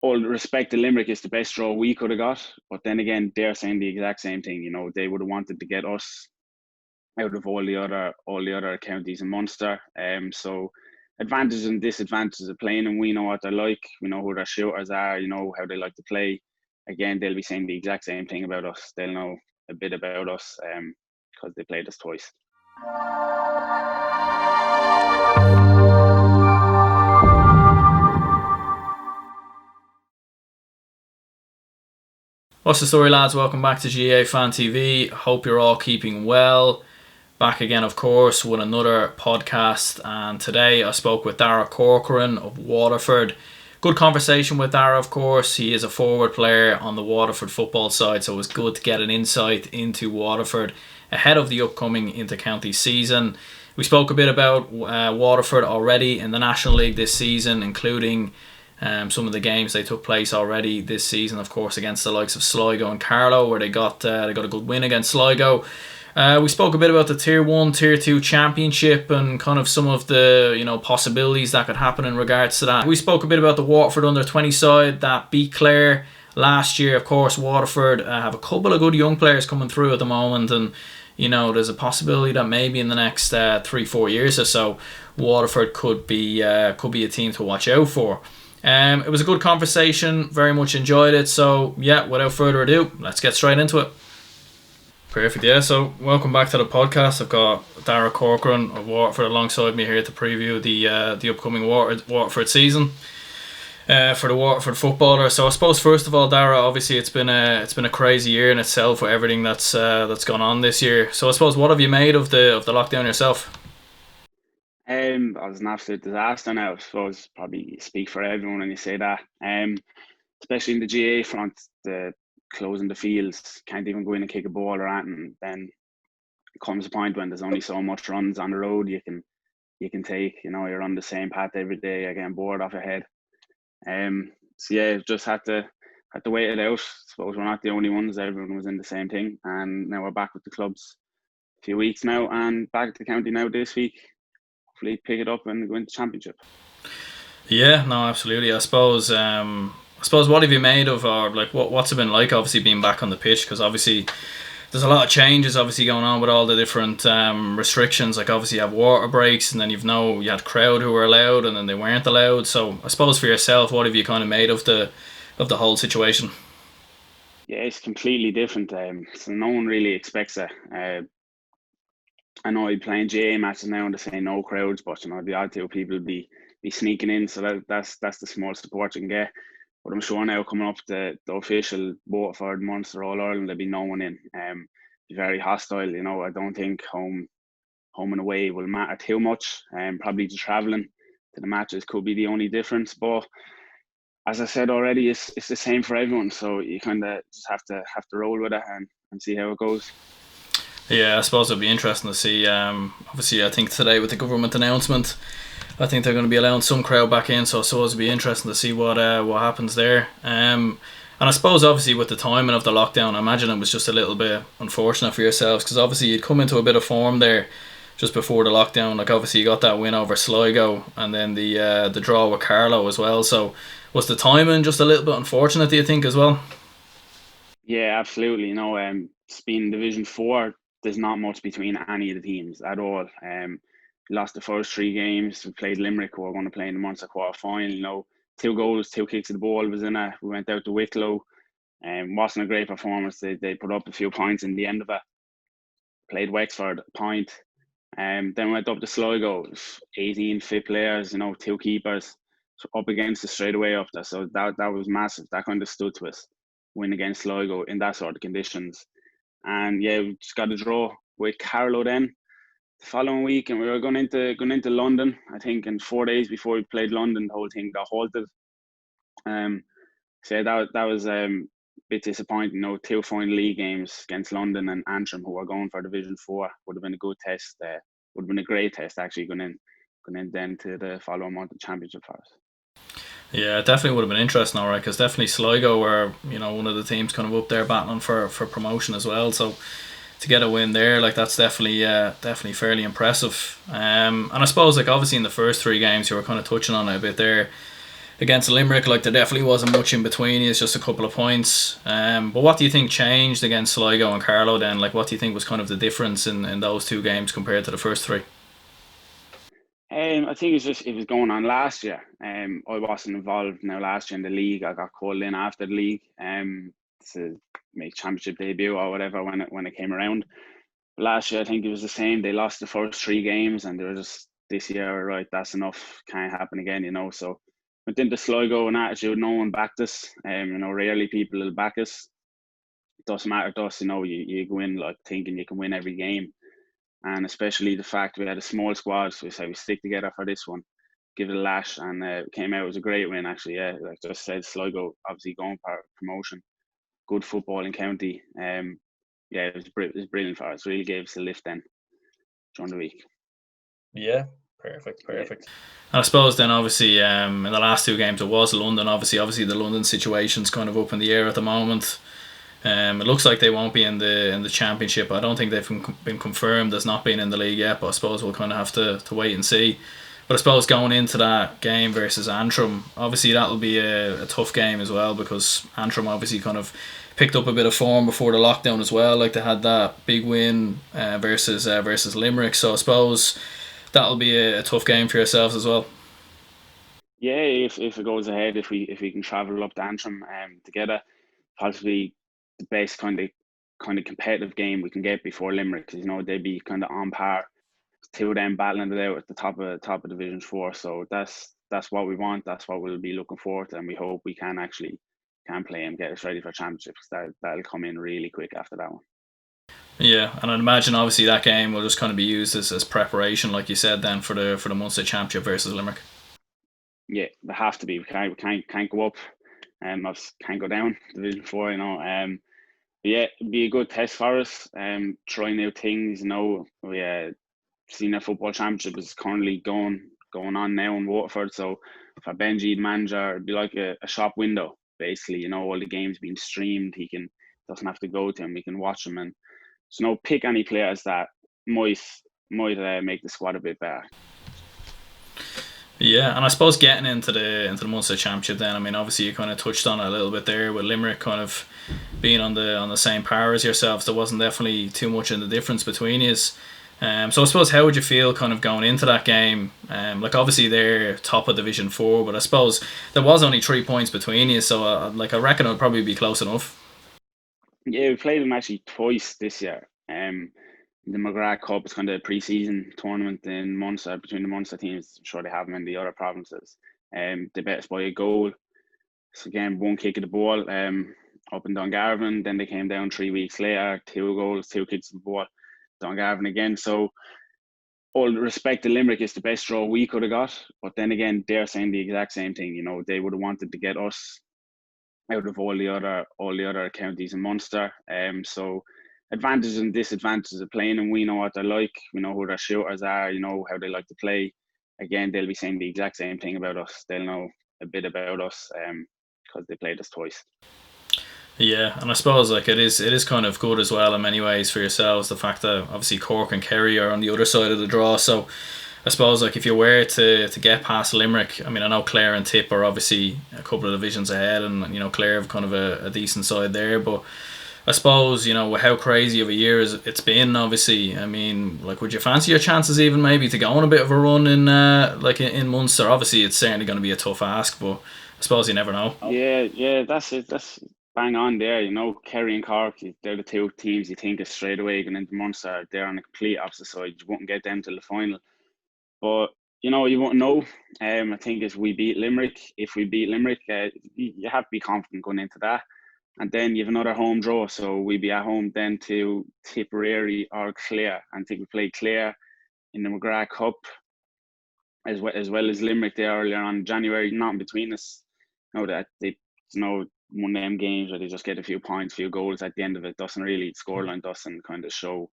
all respect to Limerick, is the best draw we could have got. But then again, they're saying the exact same thing. They would have wanted to get us out of all the other counties in Munster. So advantages and disadvantages of playing, and we know what they're like. We know who their shooters are. How they like to play. Again, they'll be saying the exact same thing about us. They'll know a bit about us because they played us twice. What's the story, lads? Welcome back to GA Fan TV. Hope you're all keeping well. Back again, of course, with another podcast. And today I spoke with Darragh Corcoran of Waterford. Good conversation with Darragh, of course. He is a forward player on the Waterford football side, so it was good to get an insight into Waterford ahead of the upcoming inter-county season. We spoke a bit about Waterford already in the National League this season, including some of the games they took place already this season, of course, against the likes of Sligo and Carlow, where they got a good win against Sligo. We spoke a bit about the Tier 1, Tier 2 Championship and kind of some of the possibilities that could happen in regards to that. We spoke a bit about the Waterford under-20 side that beat Clare last year. Of course, Waterford have a couple of good young players coming through at the moment, and there's a possibility that maybe in the next 3-4 years or so, Waterford could be a team to watch out for. It was a good conversation, very much enjoyed it. So yeah, without further ado, let's get straight into it. Perfect, yeah. So welcome back to the podcast. I've got Darragh Corcoran of Waterford alongside me here to preview the upcoming Waterford season for the Waterford footballer. So I suppose first of all, Darragh, obviously it's been a crazy year in itself with everything that's gone on this year. So I suppose, what have you made of the lockdown yourself? It was an absolute disaster now. I suppose probably speak for everyone when you say that. Especially in the GA front, the closing the fields, can't even go in and kick a ball or anything. Then comes a point when there's only so much runs on the road you can take. You're on the same path every day. You're getting bored off your head. So yeah, just had to wait it out. I suppose we're not the only ones. Everyone was in the same thing, and now we're back with the clubs a few weeks now, and back at the county now this week. Hopefully pick it up and go into the championship. Yeah, no, absolutely. I suppose what have you made of, or like what's it been like, obviously being back on the pitch? Because obviously there's a lot of changes obviously going on with all the different restrictions. Like obviously you have water breaks, and then you had crowd who were allowed and then they weren't allowed. So I suppose for yourself, what have you kind of made of the whole situation? Yeah, it's completely different. So no one really expects it. I know you're playing GA matches now and they're saying no crowds, but the odd two people be sneaking in, so that's the small support you can get. But I'm sure now coming up the official Waterford Munster All Ireland, there'll be no one in. Be very hostile. I don't think home and away will matter too much. Probably the travelling to the matches could be the only difference. But as I said already, it's the same for everyone. So you kind of just have to roll with it and see how it goes. Yeah, I suppose it'll be interesting to see. Obviously, I think today with the government announcement, I think they're going to be allowing some crowd back in. So I suppose it'll be interesting to see what happens there. And I suppose obviously with the timing of the lockdown, I imagine it was just a little bit unfortunate for yourselves, because obviously you'd come into a bit of form there just before the lockdown. Like obviously you got that win over Sligo and then the draw with Carlow as well. So was the timing just a little bit unfortunate, do you think, as well? Yeah, absolutely. Being Division 4, there's not much between any of the teams at all. Lost the first 3 games. We played Limerick, who were going to play in the Munster quarter final. 2 goals, 2 kicks of the ball was in it. We went out to Wicklow. Wasn't a great performance. They put up a few points in the end of it. Played Wexford, a point. Then went up to Sligo, 18 fit players, 2 keepers, so up against us straight away up there. So that was massive. That kind of stood to us. Win against Sligo in that sort of conditions. And yeah, we just got a draw with Carlow then the following week, and we were going into London. I think in 4 days before we played London, the whole thing got halted. So that was a bit disappointing. 2 final league games against London and Antrim, who were going for Division 4, would have been a good test. Would have been a great test actually going in then to the following month of championship for us. Yeah, it definitely would have been interesting, alright, because definitely Sligo were, one of the teams kind of up there battling for promotion as well. So to get a win there, like that's definitely fairly impressive. And I suppose, like obviously in the first 3 games, you were kind of touching on it a bit there. against Limerick, like there definitely wasn't much in between. It's just a couple of points. But what do you think changed against Sligo and Carlow then? Like, what do you think was kind of the difference in those two games compared to the first three? I think it was going on last year. I wasn't involved now last year in the league. I got called in after the league to make championship debut or whatever when it came around. Last year, I think it was the same. They lost the first three games, and they were just this year, right? That's enough. Can't happen again, So within the Sligo and attitude, no one backed us. Rarely people will back us. It doesn't matter to us. You go in like thinking you can win every game, and especially the fact we had a small squad, so we said we stick together for this one, give it a lash, and it came out. It was a great win, actually. Yeah, like I just said, Sligo obviously going for promotion, good football in county. Yeah, it was brilliant for us. Really gave us a lift then during the week. Yeah, perfect. And I suppose then obviously in the last two games it was London. Obviously the London situation's kind of up in the air at the moment. It looks like they won't be in the championship. I don't think they've been confirmed as not being in the league yet, but I suppose we'll kind of have to wait and see. But I suppose going into that game versus Antrim, obviously that'll be a tough game as well, because Antrim obviously kind of picked up a bit of form before the lockdown as well. Like they had that big win versus Limerick, so I suppose that'll be a tough game for yourselves as well. Yeah, if it goes ahead, if we can travel up to Antrim together, possibly the best kind of competitive game we can get before Limerick, because they'd be kind of on par. Two of them battling it out at the top of Division 4. So that's what we want. That's what we'll be looking forward to, and we hope we can play and get us ready for championships. That'll come in really quick after that one. Yeah, and I'd imagine obviously that game will just kind of be used as preparation, like you said, then for the Munster Championship versus Limerick. Yeah, they have to be. We can't go up, can't go down Division 4. Yeah, it'd be a good test for us. Trying new things. We Senior Football Championship is currently going on now in Waterford. So for Benji, the manager, it'd be like a shop window, basically. All the games being streamed. He doesn't have to go to them. We can watch them, and pick any players that might make the squad a bit better. Yeah, and I suppose getting into the Munster Championship then, I mean, obviously you kind of touched on it a little bit there with Limerick kind of being on the same par as yourselves. There wasn't definitely too much in the difference between you. So I suppose how would you feel kind of going into that game? Like obviously they're top of Division 4, but I suppose there was only 3 points between you, so I reckon it would probably be close enough. Yeah, we played them actually twice this year. The McGrath Cup is kind of a pre-season tournament in Munster between the Munster teams. I'm sure they have them in the other provinces. They bet us by a goal. So again, one kick of the ball up in Dungarvan. Then they came down 3 weeks later, 2 goals, 2 kicks of the ball, Dungarvan again. So all respect to Limerick, is the best draw we could have got. But then again, they're saying the exact same thing. They would have wanted to get us out of all the other counties in Munster. So advantages and disadvantages of playing, and we know what they're like. We know who their shooters are. How they like to play. Again, they'll be saying the exact same thing about us. They'll know a bit about us because they played us twice. Yeah, and I suppose it is kind of good as well in many ways for yourselves, the fact that obviously Cork and Kerry are on the other side of the draw. So I suppose if you were to get past Limerick, I mean, I know Clare and Tipp are obviously a couple of divisions ahead, and Clare have kind of a decent side there, but I suppose how crazy of a year it's been. Obviously, I mean, would you fancy your chances even maybe to go on a bit of a run in Munster? Obviously, it's certainly going to be a tough ask, but I suppose you never know. Yeah, that's it. That's bang on there. Kerry and Cork, they're the two teams you think is straight away going into Munster. They're on the complete opposite side. You won't get them till the final. But you won't know. I think if we beat Limerick, you have to be confident going into that. And then you have another home draw, so we'd be at home then to Tipperary or Clare. I think we played Clare in the McGrath Cup as well as Limerick there earlier on in January. Not in between us. That they one of them games where they just get a few points, few goals at the end of it. Scoreline doesn't kind of show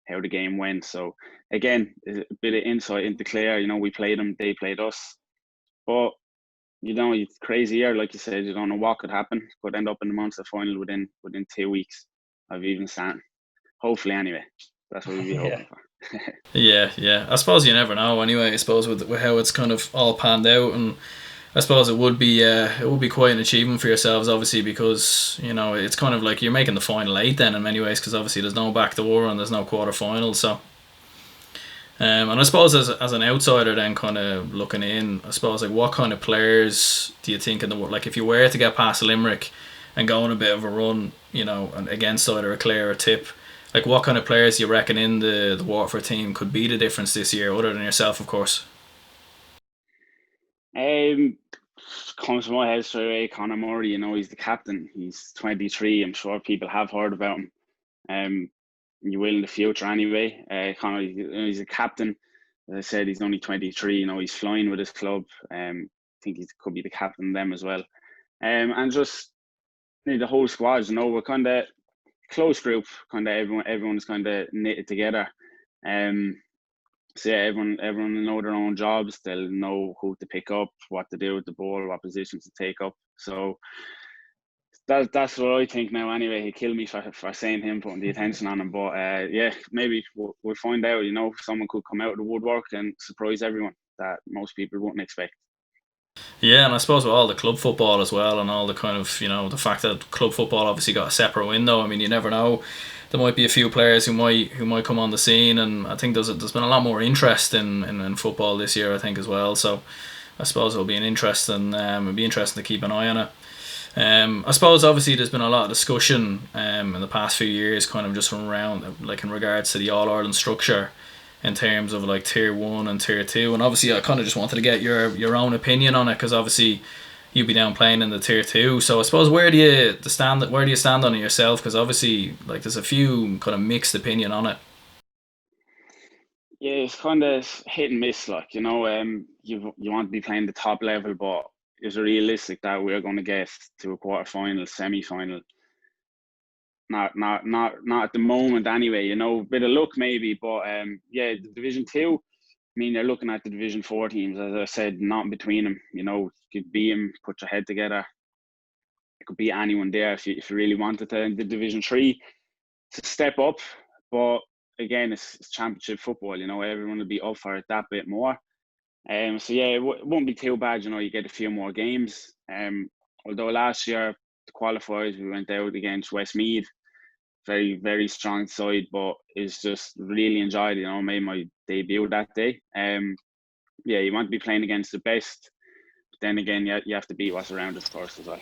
how the game went. So again, a bit of insight into Clare. We played them, they played us, but it's crazy here. Like you said, you don't know what could happen. Could end up in the Munster final within 2 weeks of even starting. Hopefully, anyway. That's what we'll be hoping for. Yeah. I suppose you never know. Anyway, I suppose with how it's kind of all panned out, and I suppose it would be quite an achievement for yourselves, obviously, because it's kind of like you're making the final eight then in many ways, because obviously there's no backdoor and there's no quarter final. So, and I suppose as an outsider, then kind of looking in, I suppose like what kind of players do you think in the like if you were to get past Limerick and go on a bit of a run, against either a Clare or Tipp, like what kind of players do you reckon in the Waterford team could be the difference this year, other than yourself, of course? Comes to my head straight away, Conor Murray. He's the captain. He's 23. I'm sure people have heard about him. You will in the future anyway. Conor, he's a captain. As I said, he's only 23. He's flying with his club. I think he could be the captain of them as well. And just the whole squad. We're kind of close group. Kind of everyone's kind of knitted together. So yeah, everyone will know their own jobs. They'll know who to pick up, what to do with the ball, what positions to take up. So that's what I think now. Anyway, he'd kill me for saying him, putting the attention on him. But yeah, maybe we'll find out. Someone could come out of the woodwork and surprise everyone that most people wouldn't expect. Yeah, and I suppose with all the club football as well, and all the kind of the fact that club football obviously got a separate window. I mean, you never know. There might be a few players who might come on the scene, and I think there's been a lot more interest in football this year, I think, as well. So I suppose it'll be it'll be interesting to keep an eye on it. I suppose obviously there's been a lot of discussion in the past few years, kind of just around like in regards to the All Ireland structure, in terms of like tier 1 and tier 2, and obviously I kind of just wanted to get your own opinion on it, because obviously you'd be down playing in the tier 2. So I suppose where do you stand on it yourself, because obviously like there's a few kind of mixed opinion on it. Yeah, it's kind of hit and miss. Like you want to be playing the top level, but is it realistic that we're going to get to a quarter final, semi final? Not at the moment anyway. Bit of luck maybe, but yeah, the Division 2. I mean, you're looking at the Division 4 teams, as I said, not in between them. You could beat them, put your head together. It could beat anyone there if you really wanted to. In the Division 3, it's a step up, but again, it's championship football. Everyone will be up for it that bit more. So yeah, it won't be too bad. You get a few more games. Although last year the qualifiers we went out against Westmeath, very very strong side, but it's just really enjoyed. Made my debut that day. Yeah, you want to be playing against the best, but then again, you have to beat what's around us first as well.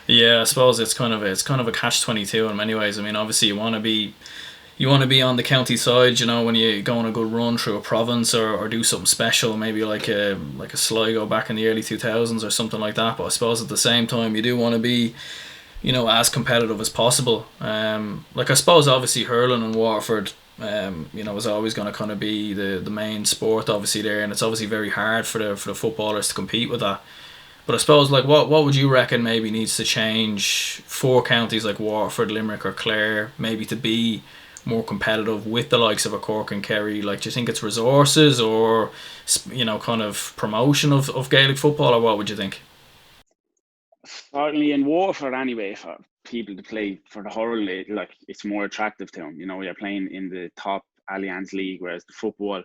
Yeah, I suppose it's kind of a catch-22 in many ways. I mean, obviously you want to be on the county side, when you go on a good run through a province, or do something special, maybe like a Sligo back in the early 2000s or something like that. But I suppose at the same time you do want to be as competitive as possible. Like I suppose obviously hurling in Waterford is always going to kind of be the main sport obviously there, and it's obviously very hard for the footballers to compete with that. But I suppose like what would you reckon maybe needs to change for counties like Waterford, Limerick or Clare maybe to be more competitive with the likes of a Cork and Kerry? Like, do you think it's resources, or kind of promotion of Gaelic football, or what would you think? Certainly in Waterford anyway, for people to play for the hurling, it's more attractive to them. You're playing in the top Allianz League, whereas the football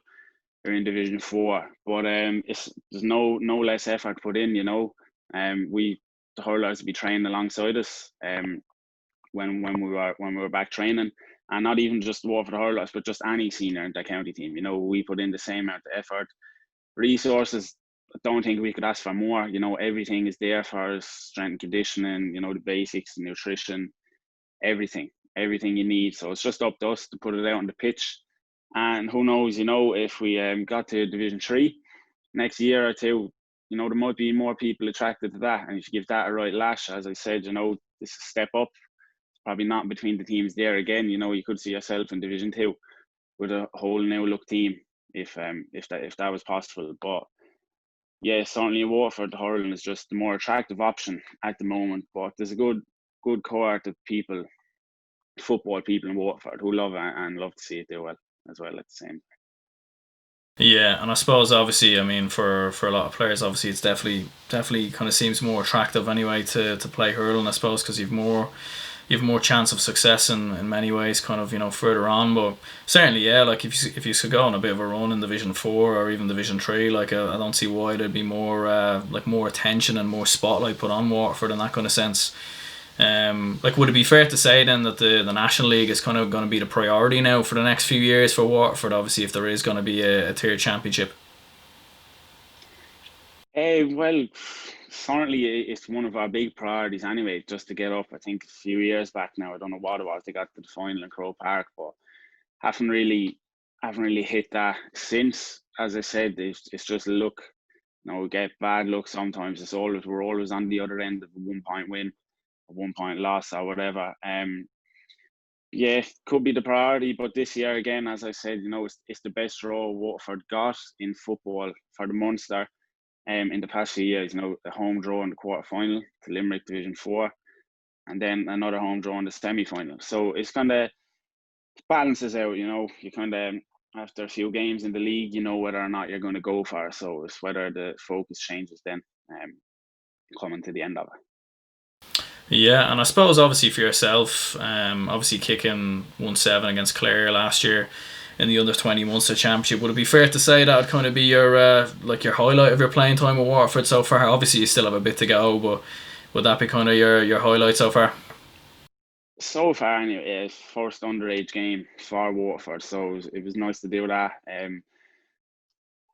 are in Division 4. But there's no less effort put in. The hurlers be training alongside us when we were back training, and not even just Waterford hurlers, but just any senior in the county team. We put in the same amount of effort, resources. I don't think we could ask for more. Everything is there for us: strength and conditioning, the basics, nutrition, everything you need. So it's just up to us to put it out on the pitch. And who knows, if we got to Division 3 next year or two, there might be more people attracted to that. And if you give that a right lash, as I said, this is a step up. Probably not between the teams there again. You could see yourself in Division 2 with a whole new look team if that was possible. But yeah, certainly Waterford hurling is just the more attractive option at the moment. But there's a good cohort of people, football people in Waterford, who love it and love to see it do well as well at the same time. Yeah, and I suppose obviously, I mean, for a lot of players, obviously it's definitely kind of seems more attractive anyway to play hurling, I suppose, because you've you have more chance of success in many ways, kind of, further on. But certainly, yeah, like if you could go on a bit of a run in Division 4 or even Division 3, like I don't see why there'd be more more attention and more spotlight put on Waterford in that kind of sense. Like, would it be fair to say then that the National League is kind of going to be the priority now for the next few years for Waterford? Obviously, if there is going to be a tiered championship. Well, certainly it's one of our big priorities anyway, just to get up. I think a few years back now, I don't know what it was, they got to the final in Croke Park, but haven't really hit that since. As I said, it's just luck. We get bad luck sometimes. We're always on the other end of a 1 point win, a 1 point loss, or whatever. Yeah, could be the priority, but this year again, as I said, it's the best draw Waterford got in football for the Munster. In the past few years, a home draw in the quarter final to Limerick Division 4, and then another home draw in the semi final. So it's kind of balances out. You kind of, after a few games in the league, whether or not you're going to go for it. So it's whether the focus changes then, coming to the end of it. Yeah, and I suppose obviously for yourself, obviously kicking 1-7 against Clare last year in the under-20 Munster Championship, would it be fair to say that would kind of be your your highlight of your playing time with Waterford so far? Obviously you still have a bit to go, but would that be kind of your highlight so far? So far, anyway, first underage game for Waterford, so it was nice to do that.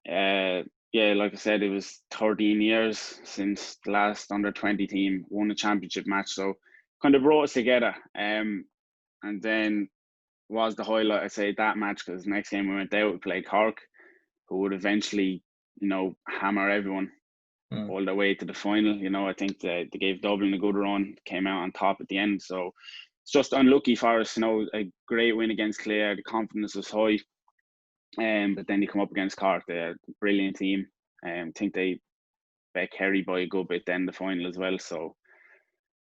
Yeah, like I said, it was 13 years since the last under-20 team won a championship match, so kind of brought us together. And then was the highlight, I'd say, that match, because the next game we went out, we played Cork, who would eventually, hammer everyone all the way to the final. I think they gave Dublin a good run, came out on top at the end. So it's just unlucky for us. A great win against Clare. The confidence was high. But then you come up against Cork, they're a brilliant team. I think they bet Kerry by a good bit then the final as well. So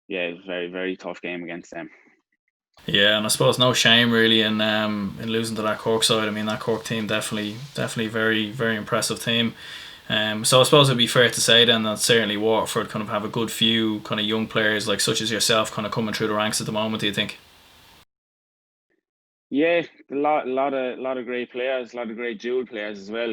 yeah, it was a very, very tough game against them. Yeah, and I suppose no shame really in losing to that Cork side. I mean, that Cork team definitely very, very impressive team. So I suppose it'd be fair to say then that certainly Waterford kind of have a good few kind of young players like such as yourself kind of coming through the ranks at the moment. Do you think? Yeah, a lot of great players, a lot of great dual players as well.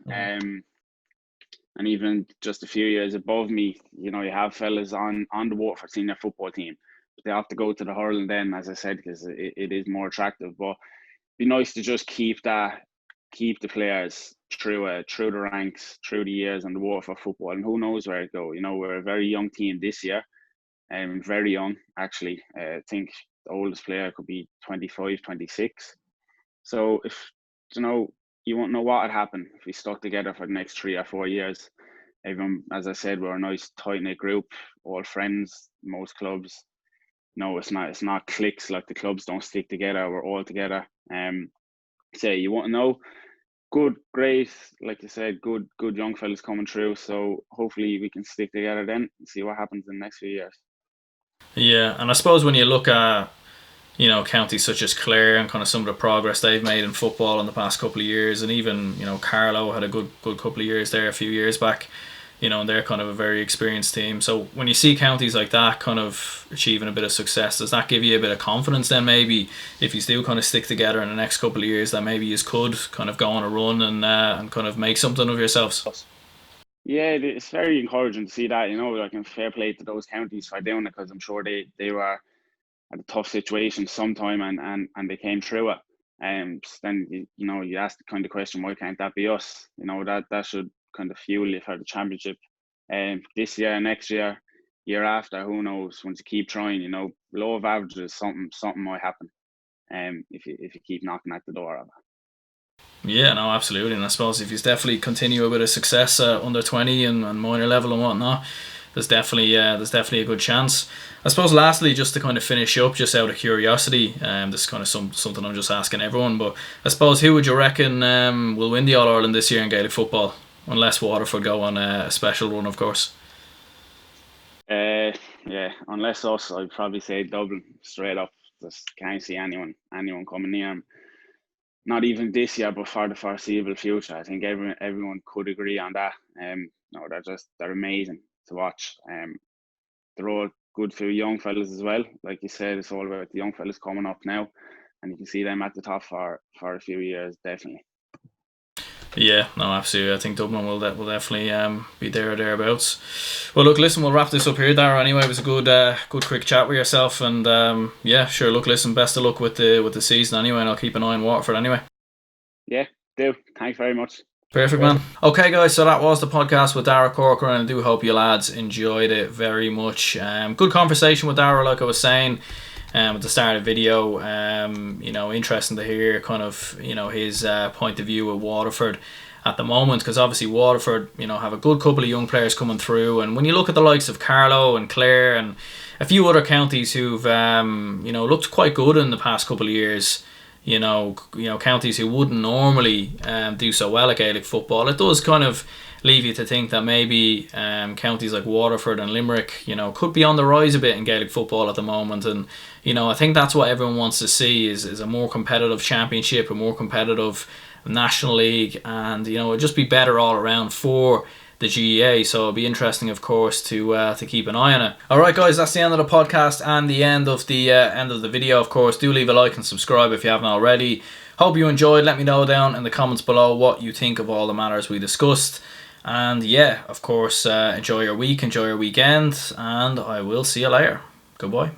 And even just a few years above me, you have fellas on the Waterford senior football team. But they have to go to the hurling then, as I said, because it is more attractive. But it'd be nice to just keep the players through the ranks, through the years on the Waterford football, and who knows where it go. We're a very young team this year, and very young actually. I think the oldest player could be 25, 26. So if you won't know what would happen if we stuck together for the next 3 or 4 years. Everyone, as I said, we're a nice tight knit group, all friends. Most clubs, no, it's not cliques, like the clubs don't stick together. We're all together. Say you want to know, good, great, like you said, good young fellas coming through. So hopefully we can stick together then and see what happens in the next few years. Yeah, and I suppose when you look at counties such as Clare and kind of some of the progress they've made in football in the past couple of years, and even Carlow had a good couple of years there a few years back. And they're kind of a very experienced team. So when you see counties like that kind of achieving a bit of success, does that give you a bit of confidence then maybe if you still kind of stick together in the next couple of years that maybe you could kind of go on a run and kind of make something of yourselves? Yeah, it's very encouraging to see that. Like, in fair play to those counties for doing it, because I'm sure they were at a tough situation sometime and they came through it. So then you ask the kind of question, why can't that be us? That should kind of fuel you for the championship. This year, next year, year after, who knows? Once you keep trying, low of averages, something might happen. If you keep knocking at the door of it. Yeah, no, absolutely. And I suppose if you definitely continue a bit of success under 20 and minor level and whatnot, there's definitely a good chance. I suppose lastly, just to kind of finish up, just out of curiosity, this is kind of something I'm just asking everyone, but I suppose who would you reckon will win the All Ireland this year in Gaelic football, unless Waterford go on a special run, of course? Yeah, unless us, I'd probably say Dublin straight up. Just can't see anyone coming near 'em. Not even this year, but for the foreseeable future. I think everyone could agree on that. No, they're amazing to watch. They're all good for young fellas as well. Like you said, it's all about the young fellas coming up now, and you can see them at the top for a few years, definitely. Yeah, no, absolutely. I think Dublin will definitely be there or thereabouts. Well, look, listen, we'll wrap this up here, Darragh. Anyway, it was a good quick chat with yourself, and yeah, sure. Look, listen, best of luck with the season anyway, and I'll keep an eye on Waterford anyway. Yeah, do. Thanks very much. Perfect, man. Okay, guys, so that was the podcast with Darragh Corcoran. I do hope you lads enjoyed it very much. Good conversation with Darragh, like I was saying at the start of the video. Interesting to hear kind of, his point of view with Waterford at the moment, because obviously Waterford, have a good couple of young players coming through, and when you look at the likes of Carlow and Clare and a few other counties who've looked quite good in the past couple of years, counties who wouldn't normally do so well at Gaelic football, it does kind of leave you to think that maybe counties like Waterford and Limerick, could be on the rise a bit in Gaelic football at the moment. And I think that's what everyone wants to see is a more competitive championship, a more competitive National League, and it'd just be better all around for the GEA. So it'll be interesting, of course, to keep an eye on it. Alright, guys, that's the end of the podcast and the end of the video. Of course, do leave a like and subscribe if you haven't already. Hope you enjoyed. Let me know down in the comments below what you think of all the matters we discussed. And yeah, of course, enjoy your week, enjoy your weekend, and I will see you later. Goodbye.